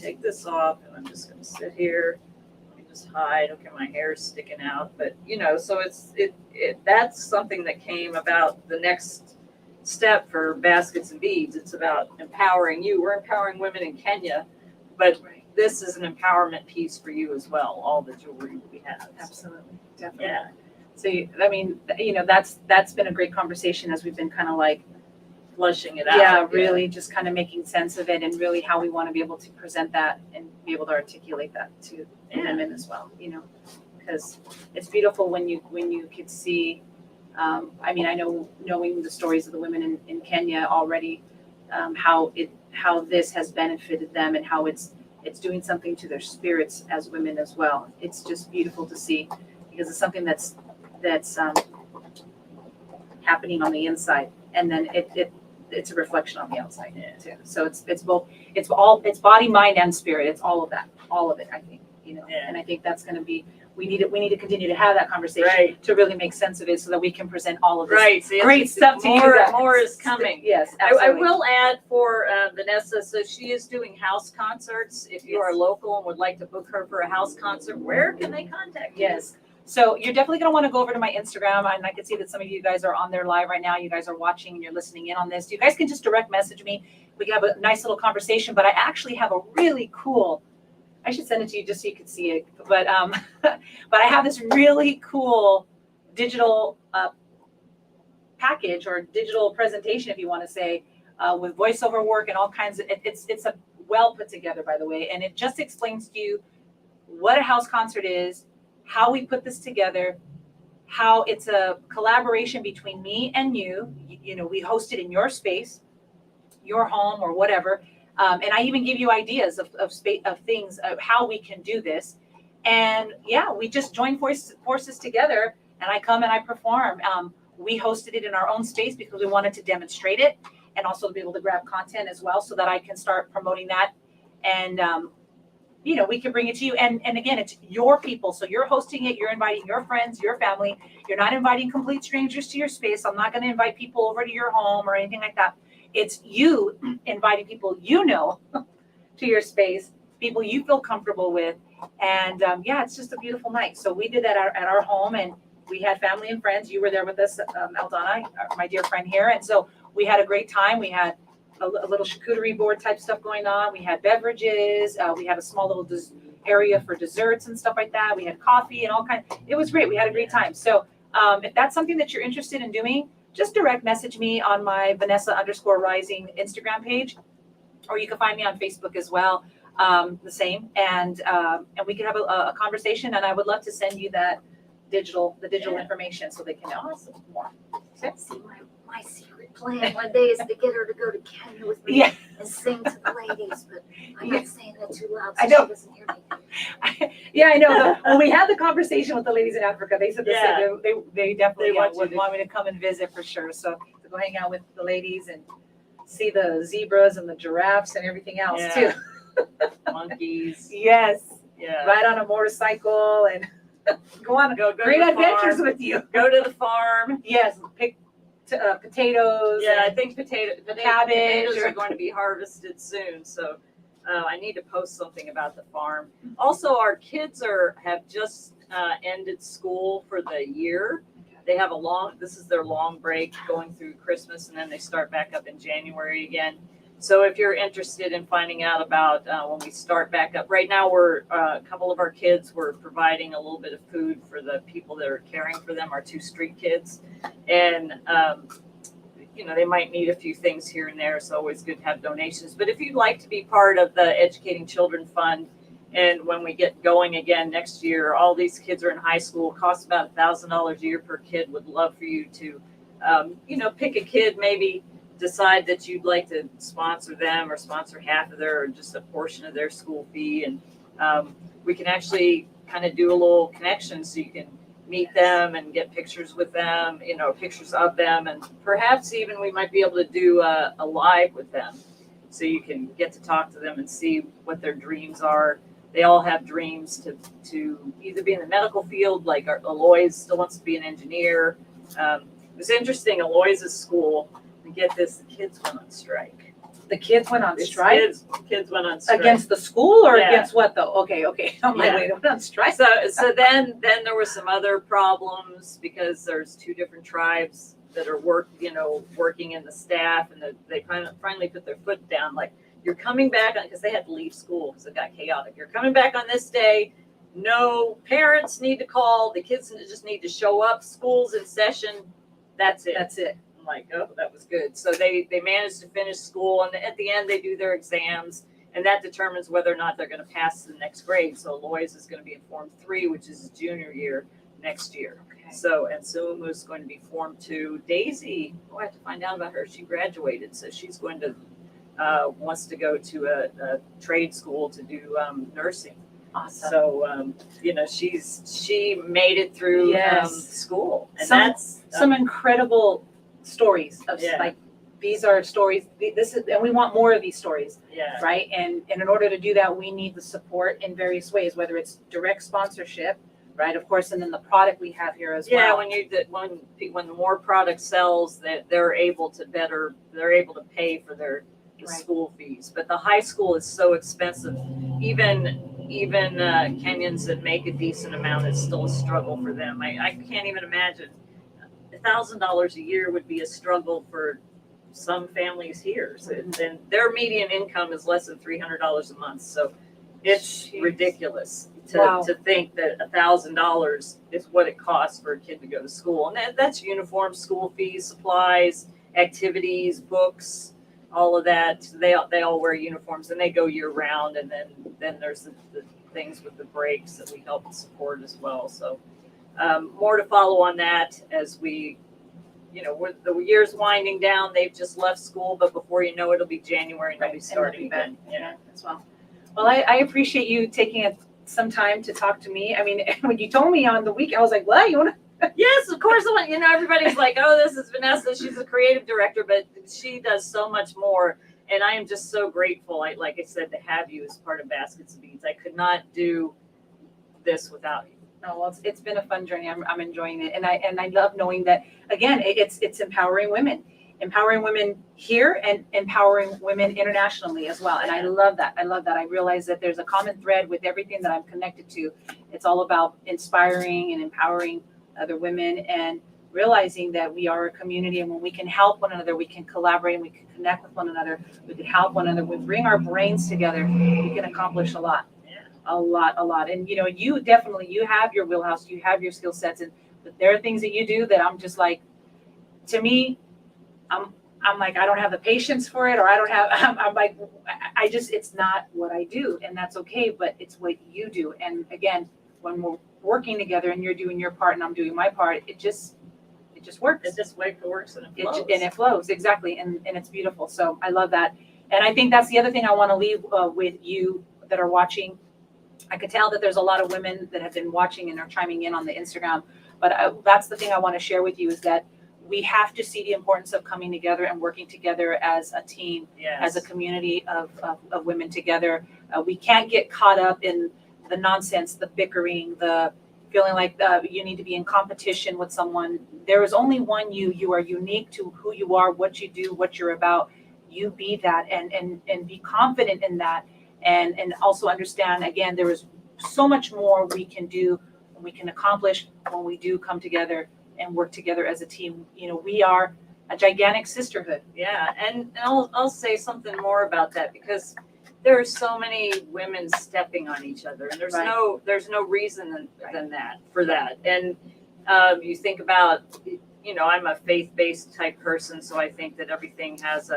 and I'm just gonna sit here. Let me just hide. Okay, my hair's sticking out, but you know, so that's something that came about the next step for baskets and beads. It's about empowering you. We're empowering women in Kenya, but this is an empowerment piece for you as well. All the jewelry we have. Absolutely, definitely. Yeah. So I mean, you know, that's been a great conversation as we've been kind of like Flushing it out. Yeah, really just kind of making sense of it and really how we want to be able to present that and be able to articulate that to women as well, you know, because it's beautiful when you could see, I mean, I know knowing the stories of the women in Kenya already, how this has benefited them and how it's doing something to their spirits as women as well. It's just beautiful to see because it's something that's happening on the inside, and then it's a reflection on the outside too. So it's both, it's body, mind, and spirit. It's all of it, I think, you know. And I think that's going to be, we need to continue to have that conversation to really make sense of it so that we can present all of this great stuff to you guys. More is coming. Yes, I will add for Vanessa, so she is doing house concerts. If you are local and would like to book her for a house concert, where can they contact you? Yes. So you're definitely going to want to go over to my Instagram, and I can see that some of you guys are on there live right now. You guys are watching and you're listening in on this. You guys can just direct message me. We can have a nice little conversation, but I actually have a really cool, I should send it to you just so you can see it. But but I have this really cool digital package or digital presentation, if you want to say, with voiceover work and all kinds of, it's a well put together, by the way, and it just explains to you what a house concert is, how we put this together, how it's a collaboration between me and you. You know, we host it in your space, your home or whatever. And I even give you ideas of things, of how we can do this. And yeah, we just join forces together, and I come and I perform. We hosted it in our own space because we wanted to demonstrate it and also to be able to grab content as well so that I can start promoting that. And, you know, we can bring it to you. And again, it's your people. So you're hosting it. You're inviting your friends, your family. You're not inviting complete strangers to your space. I'm not going to invite people over to your home or anything like that. It's you inviting people you know to your space, people you feel comfortable with. And yeah, it's just a beautiful night. So we did that at our home, and we had family and friends. You were there with us, Eldonna, my dear friend here. And so we had a great time. We had a little charcuterie board type stuff going on. We had beverages. We had a small little area for desserts and stuff like that. We had coffee and all kinds. It was great. We had a great time. So if that's something that you're interested in doing, just direct message me on my Vanessa_Rising Instagram page, or you can find me on Facebook as well. The same. And we can have a conversation, and I would love to send you that digital information so they can know more. Okay. See, my secret plan one day is to get her to go to Kenya with me and sing to the ladies, but I'm not saying that too loud so she doesn't hear me. Yeah, I know. When we had the conversation with the ladies in Africa, they said they definitely would want me to come and visit for sure. So to go hang out with the ladies and see the zebras and the giraffes and everything else too. Monkeys. Yes. Yeah. Ride on a motorcycle and go on great adventures with you. Go to the farm. Yes. Pick potatoes. Yeah, I think potatoes cabbage are going to be harvested soon. So I need to post something about the farm. Also, our kids have just ended school for the year. They have this is their long break going through Christmas, and then they start back up in January again. So if you're interested in finding out about when we start back up, right now a couple of our kids, we're providing a little bit of food for the people that are caring for them, our 2 street kids. And, you know, they might need a few things here and there. So always good to have donations. But if you'd like to be part of the Educating Children Fund, And when we get going again next year, all these kids are in high school, costs about $1,000 a year per kid. Would love for you to, pick a kid, maybe decide that you'd like to sponsor them or sponsor half of their, or just a portion of their school fee. And we can actually kind of do a little connection so you can meet them and get pictures with them, pictures of them. And perhaps even we might be able to do a live with them so you can get to talk to them and see what their dreams are. They all have dreams to either be in the medical field, like Aloys still wants to be an engineer. It was interesting, Aloys's school, and get this, the kids went on strike. The kids went on strike? Kids went on strike. Against the school or Yeah. against what though? Okay. I'm like, Yeah. wait, they went on strike? So then there were some other problems because there's two different tribes that are working in the staff, and they finally put their foot down, like, you're coming back on, because they had to leave school because it got chaotic. You're coming back on this day. No parents need to call. The kids just need to show up. School's in session. That's it. I'm like, oh, that was good. So they managed to finish school, and at the end they do their exams, and that determines whether or not they're going to pass to the next grade. So Aloys is going to be in Form 3, which is his junior year next year. Okay. So, and Sulumu's going to be Form 2. Daisy, I have to find out about her. She graduated, so she's going to wants to go to a trade school to do nursing. Awesome. So she made it through Yes. school, and Some- that's Some incredible stories of Yeah. like, these are stories, and we want more of these stories, yeah. right? And in order to do that, we need the support in various ways, whether it's direct sponsorship, right? Of course, and then the product we have here as Yeah, well. when more product sells, that they're able to pay for their Right. school fees. But the high school is so expensive. Even Kenyans that make a decent amount, it's still a struggle for them. I can't even imagine. $1,000 a year would be a struggle for some families here. So, and their median income is less than $300 a month. So it's Jeez. ridiculous Wow. to think that $1,000 is what it costs for a kid to go to school. And that's uniform, school fees, supplies, activities, books, all of that. They all wear uniforms, and they go year round. And then there's the things with the breaks that we help support as well. So more to follow on that as we, with the year's winding down. They've just left school, but before you know it, it'll be January and they'll be starting again. Yeah. As well. Well, I appreciate you taking some time to talk to me. I mean, when you told me on the week, I was like, what? You want to? Yes, of course. Everybody's like, oh, this is Vanessa. She's a creative director, but she does so much more. And I am just so grateful, like I said, to have you as part of Baskets of Beads. I could not do this without you. Oh, well, it's been a fun journey. I'm enjoying it. And I love knowing that, again, it's empowering women here and empowering women internationally as well. And I love that. I realize that there's a common thread with everything that I'm connected to. It's all about inspiring and empowering other women and realizing that we are a community, and when we can help one another, we can collaborate and we can connect with one another, we can help one another, we bring our brains together, we can accomplish a lot. A lot. And you definitely, you have your wheelhouse, you have your skill sets, but there are things that you do that I'm just like, to me, I'm like, I don't have the patience for it, or I'm like, it's not what I do, and that's okay, but it's what you do. And again, when we're working together and you're doing your part and I'm doing my part, it just works. It just works and it flows. And it flows, exactly, and it's beautiful. So I love that. And I think that's the other thing I want to leave with you that are watching. I could tell that there's a lot of women that have been watching and are chiming in on the Instagram, but that's the thing I want to share with you, is that we have to see the importance of coming together and working together as a team, as a community of women together. We can't get caught up in the nonsense, the bickering, the feeling like you need to be in competition with someone. There is only one you. You are unique to who you are, what you do, what you're about. You be that, and be confident in that. And also understand, again, there is so much more we can do and we can accomplish when we do come together and work together as a team. We are a gigantic sisterhood. Yeah, and I'll say something more about that, because there are so many women stepping on each other, and there's no reason than that for that. And you think about, I'm a faith-based type person, so I think that everything has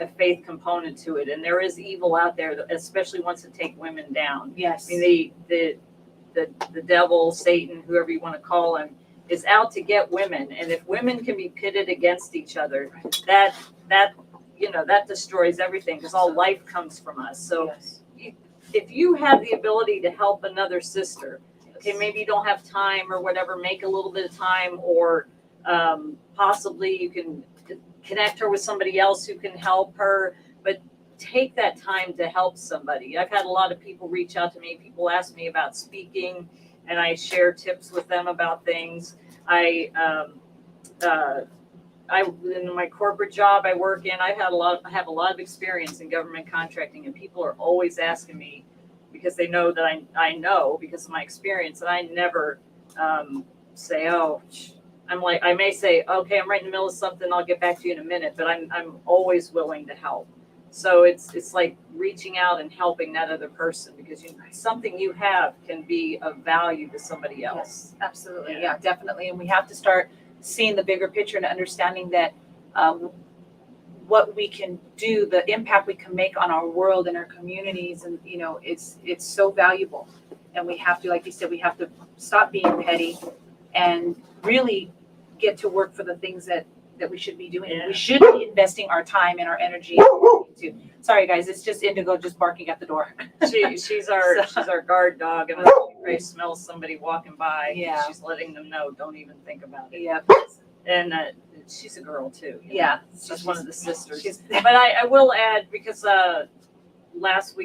a faith component to it, and there is evil out there that especially wants to take women down. Yes. I mean, the devil, Satan, whoever you want to call him, is out to get women. And if women can be pitted against each other, that destroys everything, because all life comes from us. So Yes. if you have the ability to help another sister, okay, maybe you don't have time or whatever, make a little bit of time, or possibly you can connect her with somebody else who can help her, but take that time to help somebody. I've had a lot of people reach out to me. People ask me about speaking, and I share tips with them about things. I in my corporate job I work in, I have a lot of experience in government contracting, and people are always asking me, because they know that I know because of my experience, and I never say, oh, I'm like, I may say, okay, I'm right in the middle of something, I'll get back to you in a minute, but I'm always willing to help. So it's like reaching out and helping that other person, because something you have can be of value to somebody else. Yes, absolutely. Yeah, definitely. And we have to start seeing the bigger picture and understanding that what we can do, the impact we can make on our world and our communities, and it's so valuable. And we have to, like you said, we have to stop being petty and really get to work for the things that we should be doing. Yeah. We should be investing our time and our energy into. Sorry guys, it's just Indigo just barking at the door. She's our guard dog, and when she probably smells somebody walking by, Yeah. she's letting them know, don't even think about it. Yeah. And she's a girl too. Yeah. She's one of the sisters. She's, But I will add, because last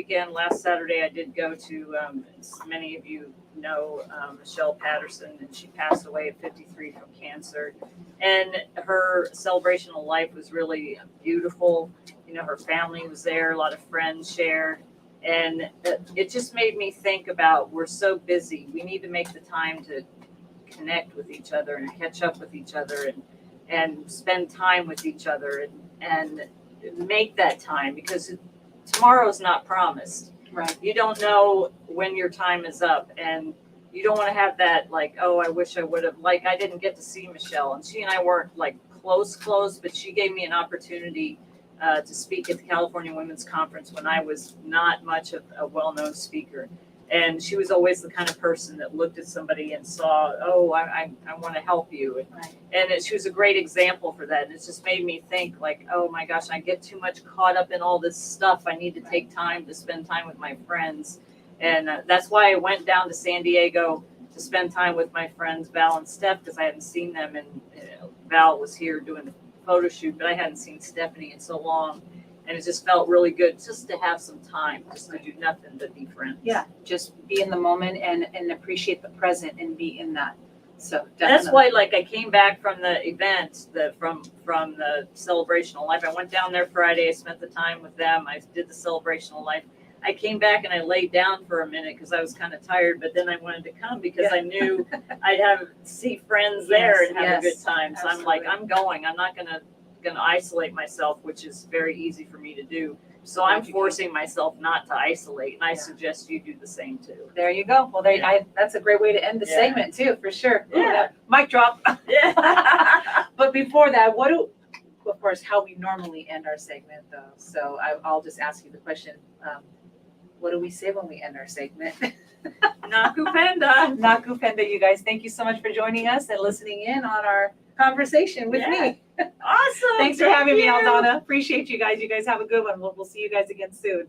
Saturday, I did go to, as many of you know, Michelle Patterson, and she passed away at 53 from cancer. And her celebration of life was really beautiful. Her family was there, a lot of friends shared. And it just made me think about, we're so busy. We need to make the time to connect with each other and catch up with each other and spend time with each other and make that time, because tomorrow's not promised. right. You don't know when your time is up, and you don't want to have that, like, oh, I wish I would have, like, I didn't get to see Michelle, and she and I weren't like close, but she gave me an opportunity to speak at the California Women's Conference when I was not much of a well-known speaker. And she was always the kind of person that looked at somebody and saw, oh, I want to help you. Right. And she was a great example for that. And it just made me think, like, oh my gosh, I get too much caught up in all this stuff. I need to take time to spend time with my friends. And that's why I went down to San Diego to spend time with my friends Val and Steph, because I hadn't seen them. And Val was here doing the photo shoot, but I hadn't seen Stephanie in so long. And it just felt really good just to have some time, just to do nothing but be friends. Yeah, just be in the moment and appreciate the present and be in that. So definitely. That's why, like, I came back from the event, from the Celebration of Life. I went down there Friday. I spent the time with them. I did the Celebration of Life. I came back and I laid down for a minute because I was kind of tired, but then I wanted to come because I knew I'd see friends there and have a good time. So I'm like, I'm going. I'm not gonna isolate myself, which is very easy for me to do. So I'm forcing myself not to isolate, and I suggest you do the same too. There you go. Well, that's a great way to end the segment too, for sure. Yeah. Mic drop. Yeah. But before that, of course, how we normally end our segment though. So I'll just ask you the question. What do we say when we end our segment? Nakupenda. Nakupenda, you guys. Thank you so much for joining us and listening in on our conversation with me. Awesome. Thanks for having me, Eldonna. Appreciate you guys. You guys have a good one. We'll see you guys again soon.